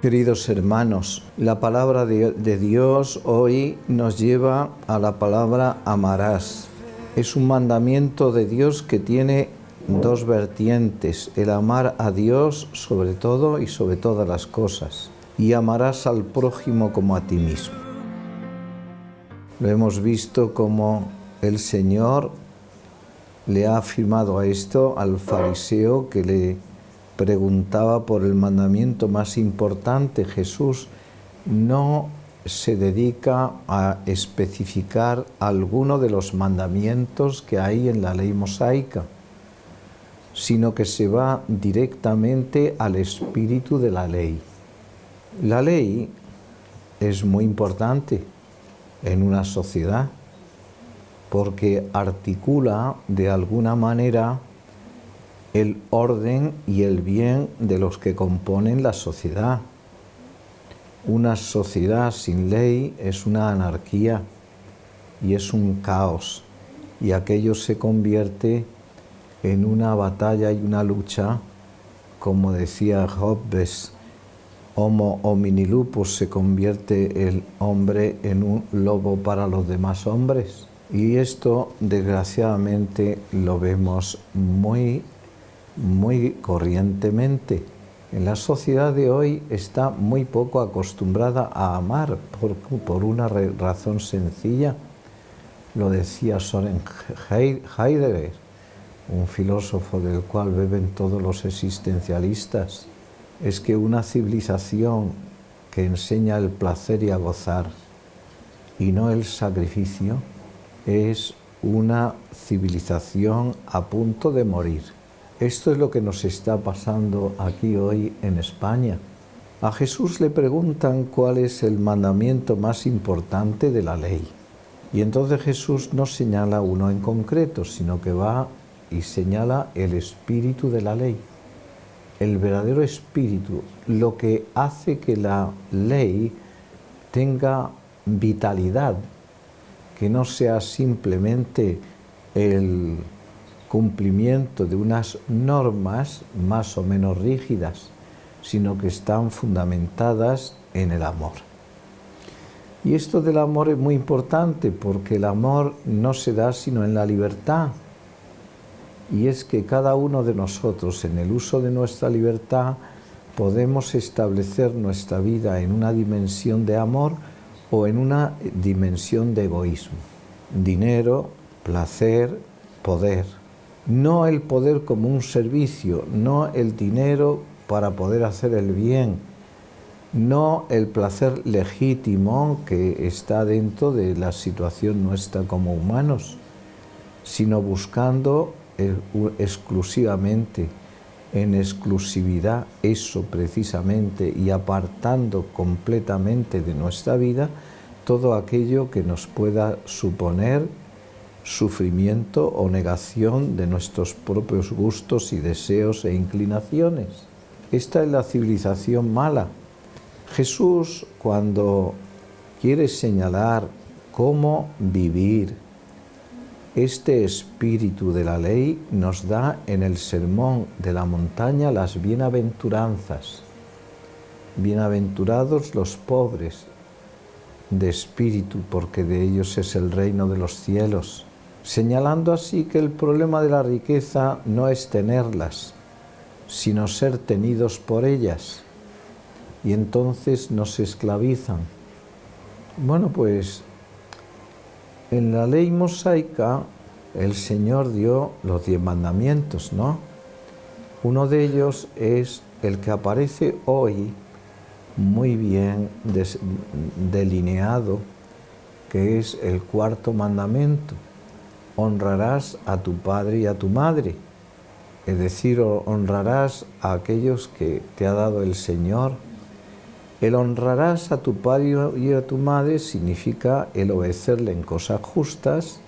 Queridos hermanos, la palabra de Dios hoy nos lleva a la palabra amarás. Es un mandamiento de Dios que tiene dos vertientes: el amar a Dios sobre todo y sobre todas las cosas, y amarás al prójimo como a ti mismo. Lo hemos visto como el Señor le ha afirmado a esto al fariseo que le preguntaba por el mandamiento más importante. Jesús no se dedica a especificar alguno de los mandamientos que hay en la ley mosaica, sino que se va directamente al espíritu de la ley. La ley es muy importante en una sociedad porque articula de alguna manera el orden y el bien de los que componen la sociedad. Una sociedad sin ley es una anarquía y es un caos, y aquello se convierte en una batalla y una lucha, como decía Hobbes, homo homini lupus, se convierte el hombre en un lobo para los demás hombres. Y esto, desgraciadamente, lo vemos muy corrientemente. En la sociedad de hoy está muy poco acostumbrada a amar por una razón sencilla. Lo decía Søren Heidegger, un filósofo del cual beben todos los existencialistas. Es que una civilización que enseña el placer y a gozar y no el sacrificio es una civilización a punto de morir. Esto es lo que nos está pasando aquí hoy en España. A Jesús le preguntan cuál es el mandamiento más importante de la ley. Y entonces Jesús no señala uno en concreto, sino que va y señala el espíritu de la ley. El verdadero espíritu, lo que hace que la ley tenga vitalidad, que no sea simplemente el cumplimiento de unas normas más o menos rígidas, sino que están fundamentadas en el amor. Y esto del amor es muy importante porque el amor no se da sino en la libertad. Y es que cada uno de nosotros, en el uso de nuestra libertad, podemos establecer nuestra vida en una dimensión de amor o en una dimensión de egoísmo. Dinero, placer, poder. No el poder como un servicio, no el dinero para poder hacer el bien, no el placer legítimo que está dentro de la situación nuestra como humanos, sino buscando exclusivamente, en exclusividad, eso precisamente, y apartando completamente de nuestra vida todo aquello que nos pueda suponer sufrimiento o negación de nuestros propios gustos y deseos e inclinaciones. Esta es la civilización mala. Jesús, cuando quiere señalar cómo vivir este espíritu de la ley, nos da en el Sermón de la Montaña las bienaventuranzas. Bienaventurados los pobres de espíritu, porque de ellos es el reino de los cielos. Señalando así que el problema de la riqueza no es tenerlas, sino ser tenidos por ellas, y entonces nos esclavizan. Bueno, pues en la ley mosaica el Señor dio los 10 mandamientos, ¿no? Uno de ellos es el que aparece hoy muy bien delineado, que es el 4.º mandamiento: honrarás a tu padre y a tu madre. Es decir, honrarás a aquellos que te ha dado el Señor. El honrarás a tu padre y a tu madre significa el obedecerle en cosas justas,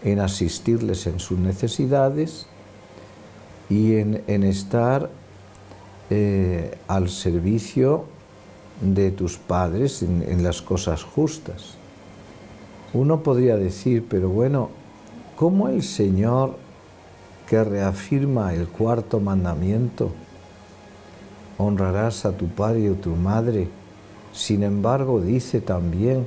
en asistirles en sus necesidades y en estar al servicio de tus padres en las cosas justas. Uno podría decir, pero bueno, ¿cómo el Señor, que reafirma el 4.º mandamiento, honrarás a tu padre y a tu madre. Sin embargo, dice también,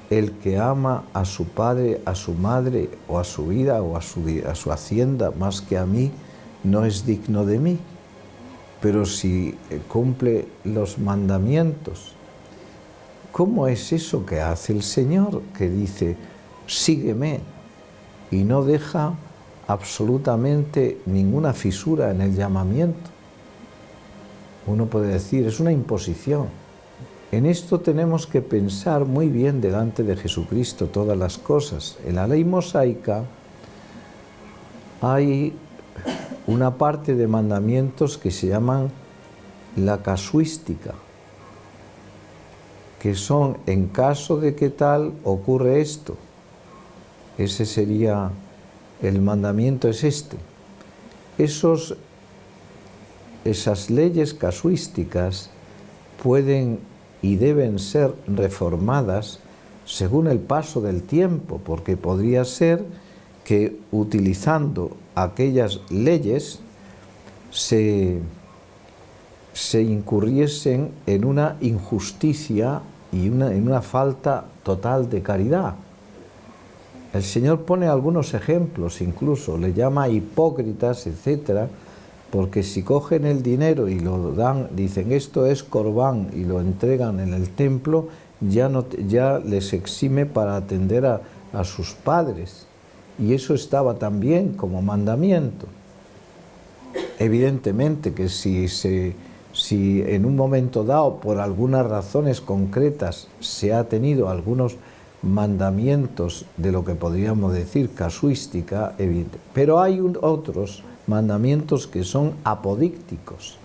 el que ama a su padre, a su madre, o a su vida, o a su hacienda, más que a mí, no es digno de mí. Pero si cumple los mandamientos, ¿cómo es eso que hace el Señor? Que dice, sígueme, y no deja absolutamente ninguna fisura en el llamamiento. Uno puede decir, es una imposición. En esto tenemos que pensar muy bien delante de Jesucristo todas las cosas. En la ley mosaica hay una parte de mandamientos que se llaman la casuística, que son en caso de que tal ocurre esto. Ese sería, el mandamiento es este. Esas leyes casuísticas pueden y deben ser reformadas según el paso del tiempo, porque podría ser que utilizando aquellas leyes se incurriesen en una injusticia y en una falta total de caridad. El Señor pone algunos ejemplos, incluso le llama hipócritas, etcétera, porque si cogen el dinero y lo dan, dicen esto es corbán y lo entregan en el templo, ya les exime para atender a sus padres. Y eso estaba también como mandamiento. Evidentemente que si en un momento dado, por algunas razones concretas, se ha tenido algunos mandamientos de lo que podríamos decir casuística, evidente. Pero hay otros mandamientos que son apodícticos.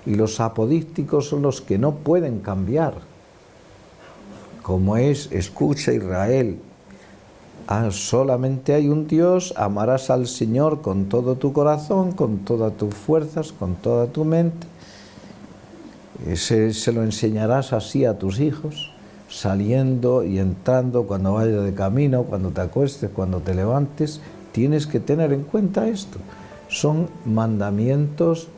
Y los apodícticos son los que no pueden cambiar. Como es, escucha Israel, solamente hay un Dios, amarás al Señor con todo tu corazón, con todas tus fuerzas, con toda tu mente. Se lo enseñarás así a tus hijos, saliendo y entrando, cuando vayas de camino, cuando te acuestes, cuando te levantes. Tienes que tener en cuenta esto. Son mandamientos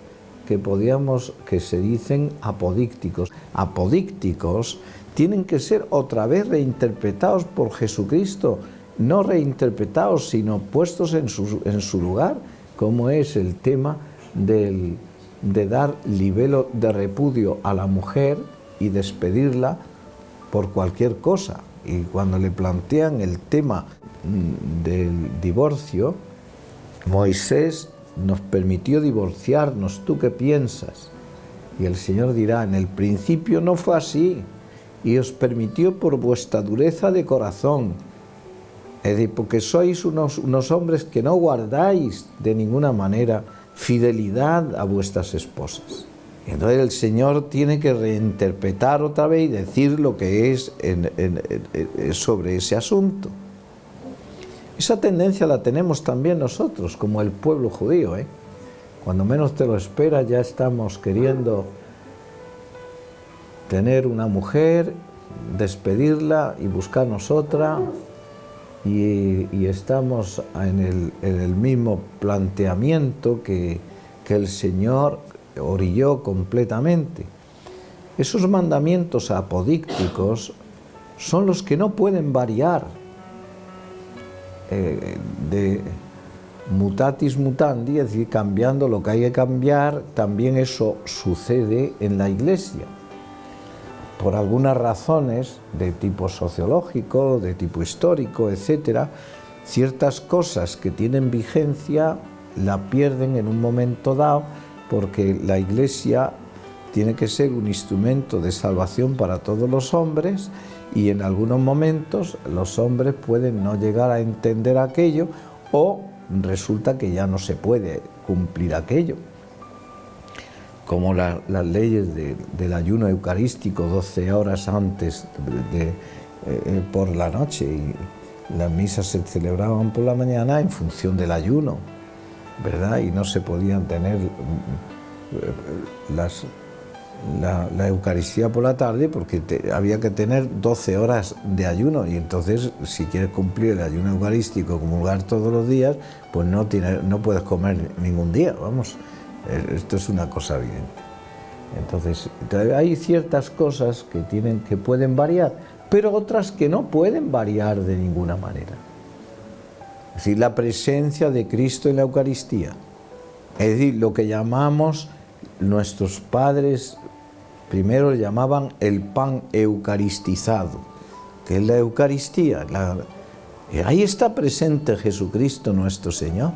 que se dicen apodícticos. Apodícticos tienen que ser otra vez reinterpretados por Jesucristo, no reinterpretados, sino puestos en su lugar, como es el tema de dar libelo de repudio a la mujer y despedirla por cualquier cosa. Y cuando le plantean el tema del divorcio, Moisés nos permitió divorciarnos, ¿tú qué piensas? Y el Señor dirá, en el principio no fue así, y os permitió por vuestra dureza de corazón, es decir, porque sois unos hombres que no guardáis de ninguna manera fidelidad a vuestras esposas. Y entonces el Señor tiene que reinterpretar otra vez y decir lo que es sobre ese asunto. Esa tendencia la tenemos también nosotros, como el pueblo judío, ¿eh? Cuando menos te lo esperas, ya estamos queriendo tener una mujer, despedirla y buscarnos otra, y estamos en el mismo planteamiento que el Señor orilló completamente. Esos mandamientos apodícticos son los que no pueden variar. De mutatis mutandi, es decir, cambiando lo que hay que cambiar, también eso sucede en la Iglesia. Por algunas razones de tipo sociológico, de tipo histórico, etcétera, ciertas cosas que tienen vigencia la pierden en un momento dado, porque la Iglesia tiene que ser un instrumento de salvación para todos los hombres, y en algunos momentos los hombres pueden no llegar a entender aquello, o resulta que ya no se puede cumplir aquello. Como las leyes del ayuno eucarístico 12 horas antes por la noche, y las misas se celebraban por la mañana en función del ayuno, ¿verdad? Y no se podían tener la Eucaristía por la tarde, porque había que tener 12 horas de ayuno, y entonces si quieres cumplir el ayuno eucarístico, comulgar todos los días, pues no puedes comer ningún día, vamos, esto es una cosa evidente. Entonces, hay ciertas cosas que pueden variar, pero otras que no pueden variar de ninguna manera. Es decir, la presencia de Cristo en la Eucaristía. Es decir, lo que llamamos nuestros padres, primero llamaban el pan eucaristizado, que es la Eucaristía. Ahí está presente Jesucristo nuestro Señor.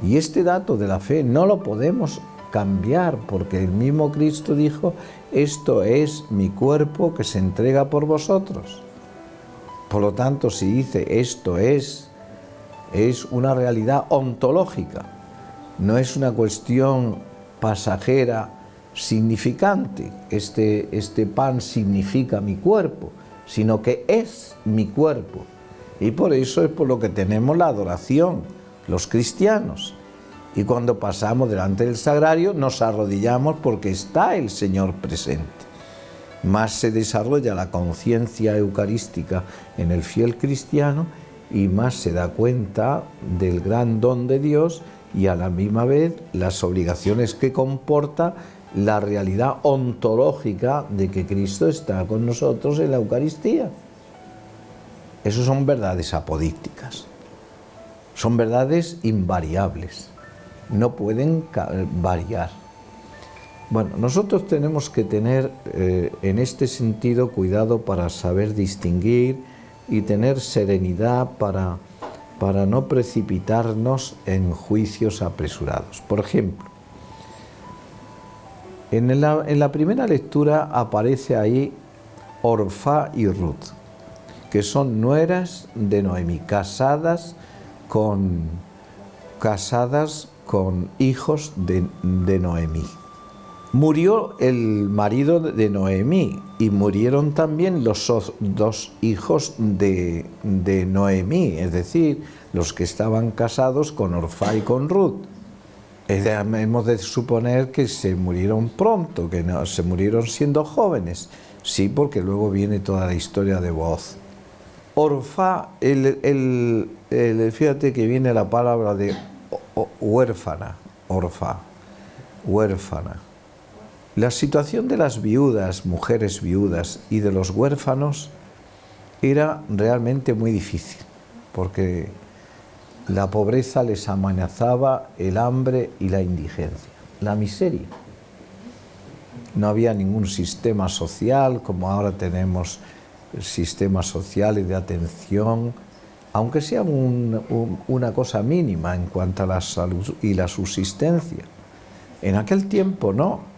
Y este dato de la fe no lo podemos cambiar, porque el mismo Cristo dijo: esto es mi cuerpo que se entrega por vosotros. Por lo tanto, si dice esto es una realidad ontológica, no es una cuestión pasajera significante. Este pan significa mi cuerpo, sino que es mi cuerpo. Y por eso es por lo que tenemos la adoración, los cristianos. Y cuando pasamos delante del sagrario nos arrodillamos porque está el Señor presente. Más se desarrolla la conciencia eucarística en el fiel cristiano y más se da cuenta del gran don de Dios y a la misma vez las obligaciones que comporta la realidad ontológica de que Cristo está con nosotros en la Eucaristía. Esas son verdades apodícticas, son verdades invariables, no pueden variar. Bueno, nosotros tenemos que tener en este sentido cuidado para saber distinguir y tener serenidad para no precipitarnos en juicios apresurados. Por ejemplo, en la primera lectura aparece ahí Orfá y Ruth, que son nueras de Noemí, casadas con hijos de Noemí. Murió el marido de Noemí y murieron también los dos hijos de Noemí, es decir, los que estaban casados con Orfá y con Ruth. Hemos de suponer que se murieron pronto, que no, se murieron siendo jóvenes. Sí, porque luego viene toda la historia de Booz. Orfá, fíjate que viene la palabra de huérfana, Orfá, huérfana. La situación de las viudas, mujeres viudas, y de los huérfanos era realmente muy difícil, porque la pobreza les amenazaba, el hambre y la indigencia, la miseria. No había ningún sistema social como ahora tenemos sistemas sociales de atención, aunque sea una cosa mínima en cuanto a la salud y la subsistencia. En aquel tiempo no.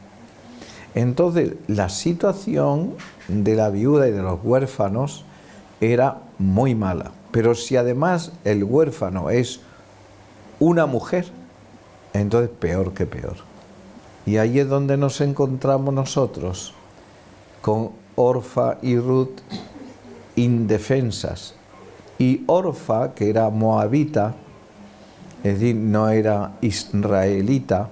Entonces, la situación de la viuda y de los huérfanos era muy mala. Pero si además el huérfano es una mujer, entonces peor que peor. Y ahí es donde nos encontramos nosotros, con Orfa y Ruth indefensas. Y Orfa, que era moabita, es decir, no era israelita,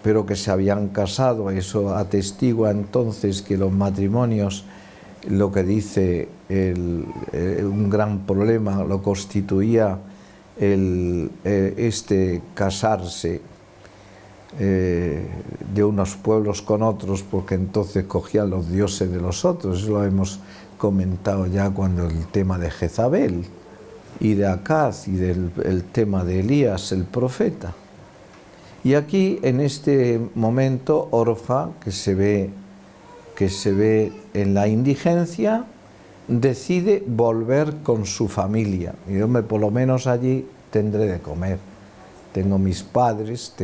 pero que se habían casado, eso atestigua entonces que los matrimonios, lo que dice un gran problema, lo constituía casarse de unos pueblos con otros, porque entonces cogían los dioses de los otros. Eso lo hemos comentado ya cuando el tema de Jezabel y de Acaz y el tema de Elías, el profeta. Y aquí, en este momento, Orfa, que se ve en la indigencia, decide volver con su familia. Y hombre, por lo menos allí tendré de comer. Tengo mis padres,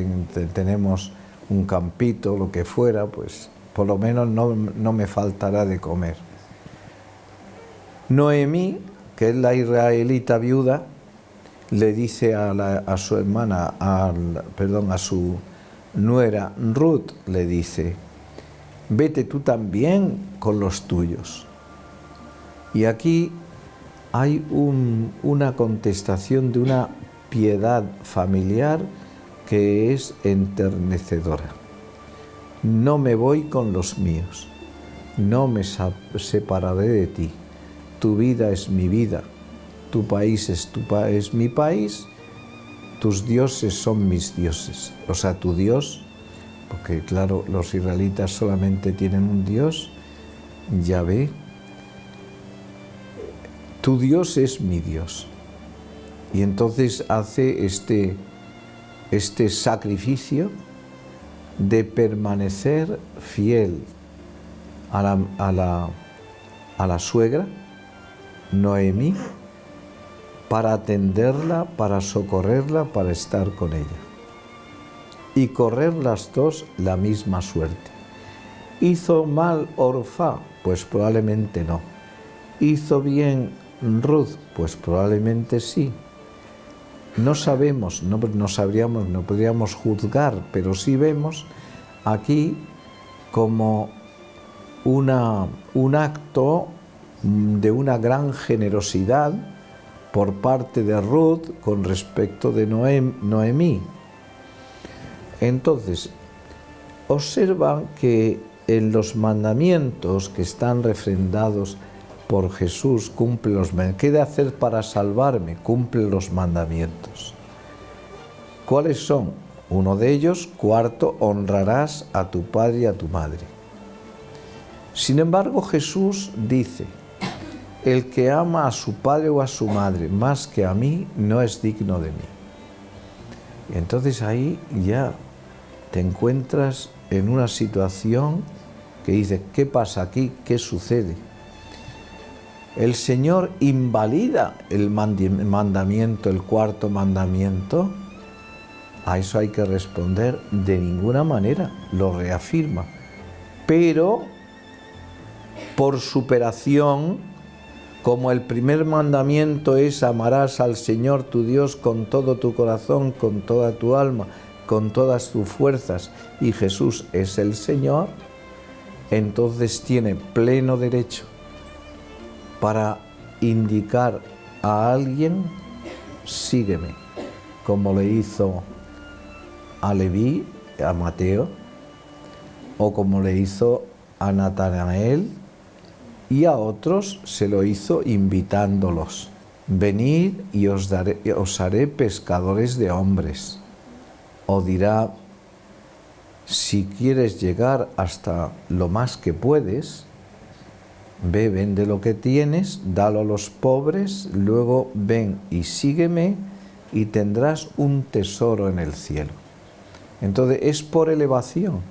tenemos un campito, lo que fuera, pues por lo menos no me faltará de comer. Noemí, que es la israelita viuda, le dice a su hermana, a su nuera Ruth, le dice: vete tú también con los tuyos. Y aquí hay una contestación de una piedad familiar que es enternecedora. No me voy con los míos, no me separaré de ti. Tu vida es mi vida, tu país es mi país, tus dioses son mis dioses. O sea, tu Dios porque claro, los israelitas solamente tienen un Dios, Yahvé. Tu Dios es mi Dios. Y entonces hace este sacrificio de permanecer fiel a la suegra, Noemí, para atenderla, para socorrerla, para estar con ella. Y correr las dos la misma suerte. ¿Hizo mal Orfá? Pues probablemente no. ¿Hizo bien Ruth? Pues probablemente sí. No sabemos, no podríamos juzgar, pero sí vemos aquí como un acto de una gran generosidad por parte de Ruth con respecto de Noemí. Entonces, observa que en los mandamientos que están refrendados por Jesús, cumple los mandamientos. ¿Qué he de hacer para salvarme? Cumple los mandamientos. ¿Cuáles son? Uno de ellos, cuarto, honrarás a tu padre y a tu madre. Sin embargo, Jesús dice, el que ama a su padre o a su madre más que a mí, no es digno de mí. Y entonces ahí ya te encuentras en una situación que dice, ¿qué pasa aquí? ¿Qué sucede? El Señor invalida el mandamiento, el cuarto mandamiento. A eso hay que responder de ninguna manera, lo reafirma. Pero por superación, como el primer mandamiento es amarás al Señor tu Dios con todo tu corazón, con toda tu alma, con todas tus fuerzas, y Jesús es el Señor, entonces tiene pleno derecho para indicar a alguien, sígueme, como le hizo a Leví, a Mateo, o como le hizo a Natanael, y a otros se lo hizo invitándolos. Venid y os haré pescadores de hombres. O dirá, si quieres llegar hasta lo más que puedes, ve, vende lo que tienes, dalo a los pobres, luego ven y sígueme y tendrás un tesoro en el cielo. Entonces es por elevación.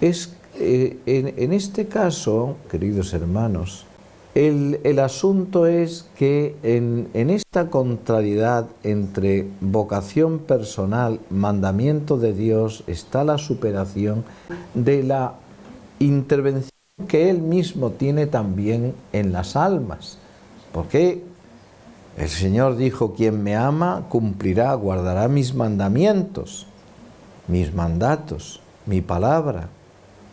En este caso, queridos hermanos, el asunto es que en esta contrariedad entre vocación personal, mandamiento de Dios, está la superación de la intervención que Él mismo tiene también en las almas. Porque el Señor dijo, quien me ama cumplirá, guardará mis mandamientos, mis mandatos, mi palabra.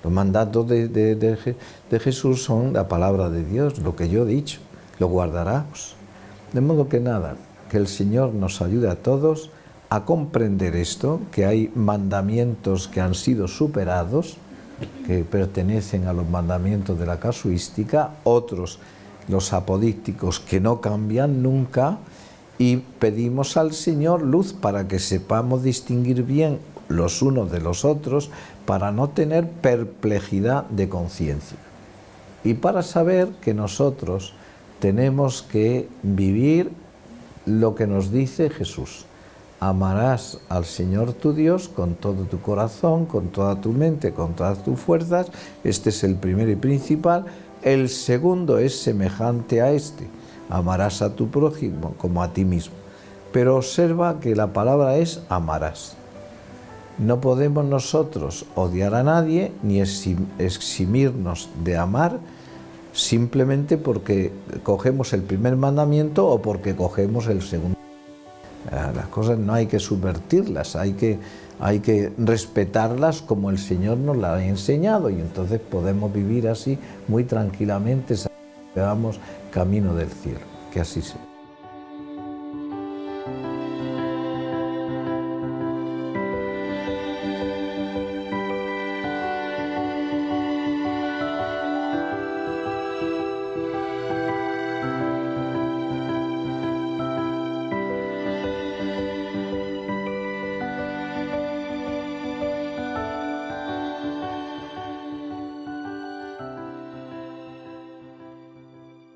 Los mandatos de Jesús son la palabra de Dios, lo que yo he dicho, lo guardarás. De modo que nada, que el Señor nos ayude a todos a comprender esto, que hay mandamientos que han sido superados, que pertenecen a los mandamientos de la casuística, otros, los apodícticos, que no cambian nunca, y pedimos al Señor luz para que sepamos distinguir bien los unos de los otros, para no tener perplejidad de conciencia y para saber que nosotros tenemos que vivir lo que nos dice Jesús. Amarás al Señor tu Dios con todo tu corazón, con toda tu mente, con todas tus fuerzas. Este es el primero y principal. El segundo es semejante a este. Amarás a tu prójimo como a ti mismo. Pero observa que la palabra es amarás. No podemos nosotros odiar a nadie ni eximirnos de amar simplemente porque cogemos el primer mandamiento o porque cogemos el segundo. Las cosas no hay que subvertirlas, hay que respetarlas como el Señor nos las ha enseñado, y entonces podemos vivir así muy tranquilamente, camino del cielo. Que así sea.